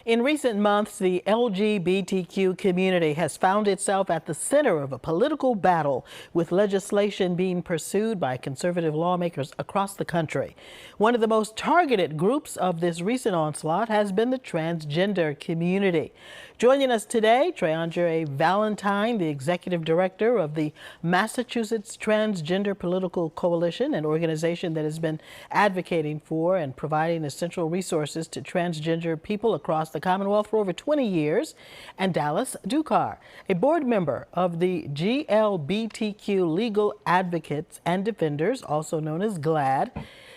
In recent months, the LGBTQ community has found itself at the center of a political battle, with legislation being pursued by conservative lawmakers across the country. One of the most targeted groups of this recent onslaught has been the transgender community. Joining us today, Treandre Valentine, the executive director of the Massachusetts Transgender Political Coalition, an organization that has been advocating for and providing essential resources to transgender people across the Commonwealth for over 20 years, and Dallas Ducar, a board member of the GLBTQ Legal Advocates and Defenders, also known as GLAAD.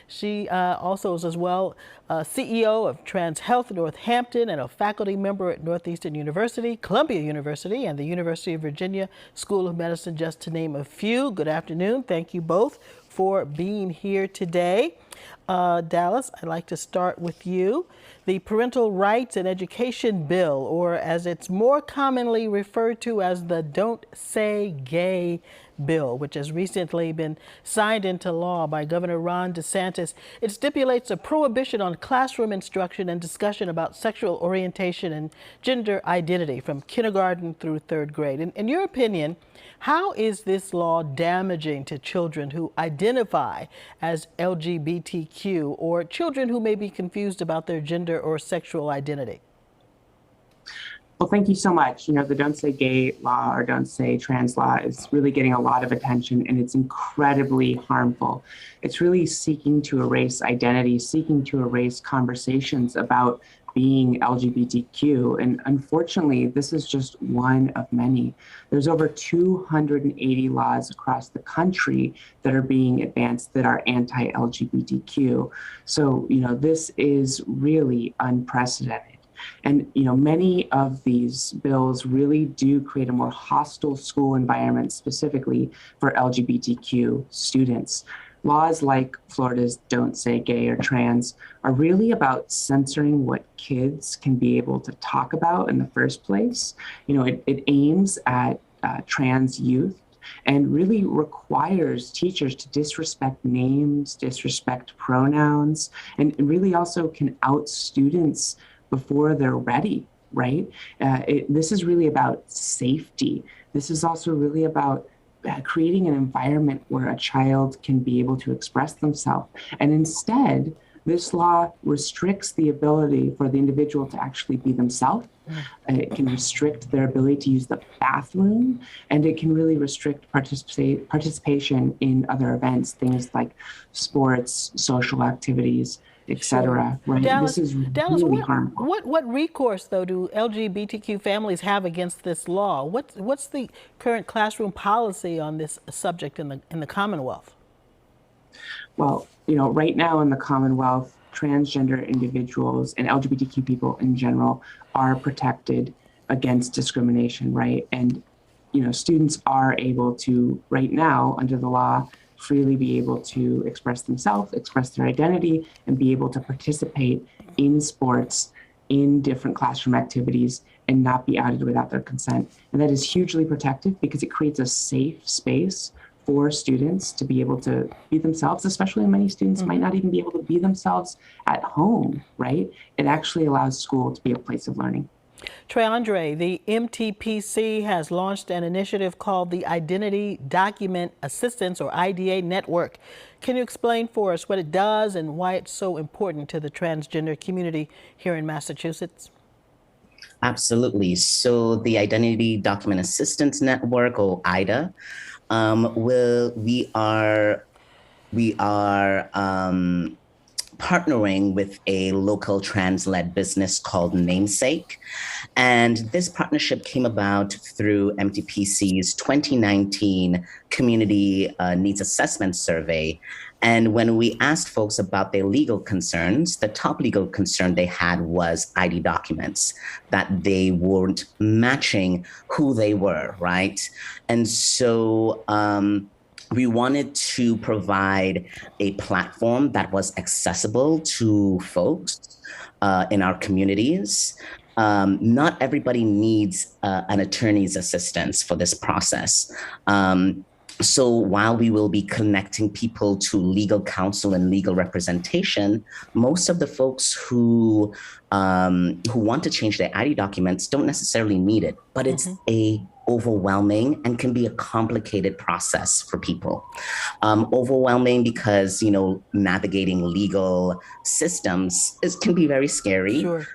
She also is as well CEO of Trans Health Northampton and a faculty member at Northeastern University, Columbia University, and the University of Virginia School of Medicine, just to name a few. Good afternoon. Thank you both for being here today. Dallas, I'd like to start with you. The Parental Rights and Education Bill, or as it's more commonly referred to as the Don't Say Gay bill, which has recently been signed into law by Governor Ron DeSantis. It stipulates a prohibition on classroom instruction and discussion about sexual orientation and gender identity from kindergarten through third grade. In your opinion, how is this law damaging to children who identify as LGBTQ or children who may be confused about their gender or sexual identity? Well, thank you so much. You know, the Don't Say Gay law or Don't Say Trans law is really getting a lot of attention, and it's incredibly harmful. It's really seeking to erase identity, seeking to erase conversations about being LGBTQ. And unfortunately, this is just one of many. There's over 280 laws across the country that are being advanced that are anti-LGBTQ. So, you know, this is really unprecedented. And, you know, many of these bills really do create a more hostile school environment, specifically for LGBTQ students. Laws like Florida's Don't Say Gay or Trans are really about censoring what kids can be able to talk about in the first place. You know, it aims at trans youth and really requires teachers to disrespect names, disrespect pronouns, and really also can out students before they're ready, right? This is really about safety. This is also really about creating an environment where a child can be able to express themselves. And instead, this law restricts the ability for the individual to actually be themselves. It can restrict their ability to use the bathroom, and it can really restrict participation in other events, things like sports, social activities, etc. Right? Dallas, this is Dallas, really harmful. What recourse, though, do LGBTQ families have against this law? What's the current classroom policy on this subject in the Commonwealth? Well, you know, right now in the Commonwealth, transgender individuals and LGBTQ people in general are protected against discrimination, right? And, you know, students are able to, right now, under the law, freely be able to express themselves, express their identity, and be able to participate in sports, in different classroom activities, and not be outed without their consent. And that is hugely protective because it creates a safe space for students to be able to be themselves, especially many students might not even be able to be themselves at home, right? It actually allows school to be a place of learning. Treandre, the MTPC has launched an initiative called the Identity Document Assistance, or IDA Network. Can you explain for us what it does and why it's so important to the transgender community here in Massachusetts? Absolutely. So the Identity Document Assistance Network, or IDA, we are partnering with a local trans-led business called Namesake. And this partnership came about through MTPC's 2019 Community Needs Assessment Survey. And when we asked folks about their legal concerns, the top legal concern they had was ID documents, that they weren't matching who they were, right? And so we wanted to provide a platform that was accessible to folks in our communities. Not everybody needs an attorney's assistance for this process. So while we will be connecting people to legal counsel and legal representation, most of the folks who want to change their ID documents don't necessarily need it, but it's a overwhelming and can be a complicated process for people. Overwhelming because, navigating legal systems can be very scary. Sure.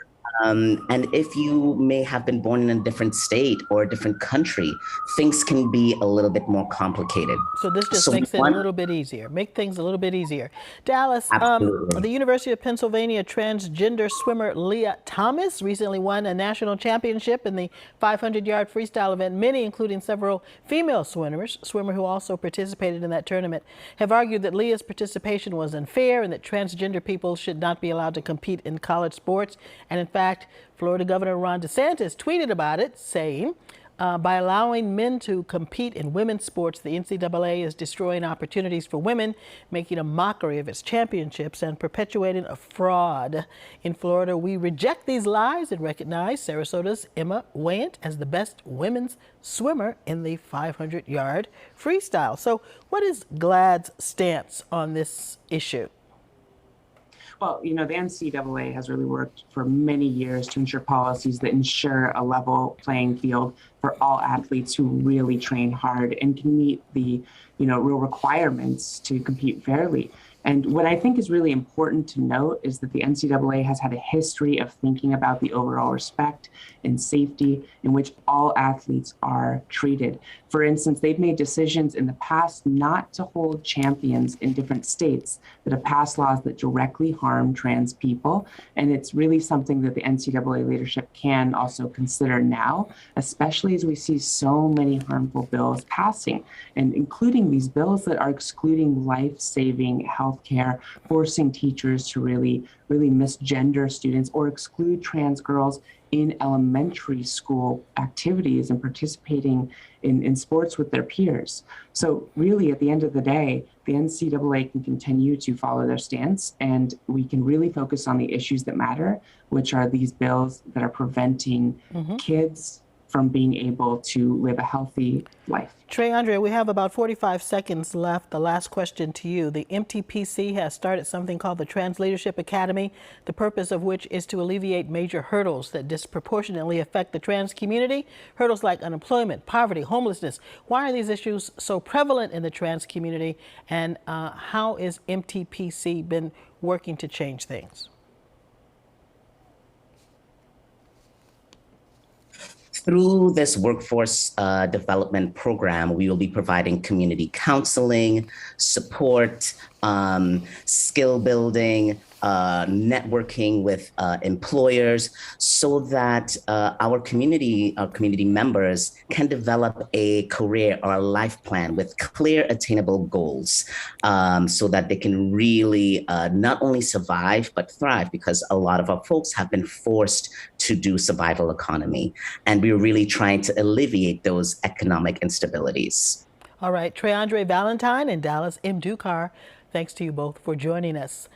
And if you may have been born in a different state or a different country, things can be a little bit more complicated. So this just makes it a little bit easier, make things a little bit easier. Dallas, the University of Pennsylvania transgender swimmer Leah Thomas recently won a national championship in the 500-yard freestyle event. Many, including several female swimmers who also participated in that tournament, have argued that Leah's participation was unfair and that transgender people should not be allowed to compete in college sports. And in fact, Florida Governor Ron DeSantis tweeted about it, saying, by allowing men to compete in women's sports, the NCAA is destroying opportunities for women, making a mockery of its championships and perpetuating a fraud. In Florida, we reject these lies and recognize Sarasota's Emma Weyant as the best women's swimmer in the 500-yard freestyle. So what is GLAAD's stance on this issue? Well, the NCAA has really worked for many years to ensure policies that ensure a level playing field for all athletes who really train hard and can meet the, real requirements to compete fairly. And what I think is really important to note is that the NCAA has had a history of thinking about the overall respect and safety in which all athletes are treated. For instance, they've made decisions in the past not to hold champions in different states that have passed laws that directly harm trans people. And it's really something that the NCAA leadership can also consider now, especially as we see so many harmful bills passing, and including these bills that are excluding life-saving health care, forcing teachers to really misgender students or exclude trans girls in elementary school activities and participating in sports with their peers. So really, at the end of the day, the NCAA can continue to follow their stance, and we can really focus on the issues that matter, which are these bills that are preventing kids from being able to live a healthy life. Trey Andre, we have about 45 seconds left. The last question to you. The MTPC has started something called the Trans Leadership Academy, the purpose of which is to alleviate major hurdles that disproportionately affect the trans community. Hurdles like unemployment, poverty, homelessness. Why are these issues so prevalent in the trans community, and how is MTPC been working to change things? Through this workforce development program, we will be providing community counseling, support, skill building, networking with employers, so that our community members can develop a career or a life plan with clear, attainable goals, so that they can really not only survive but thrive, because a lot of our folks have been forced to do survival economy, and we're really trying to alleviate those economic instabilities. All right, Trey Andre Valentine and Dallas M. Ducar, thanks to you both for joining us.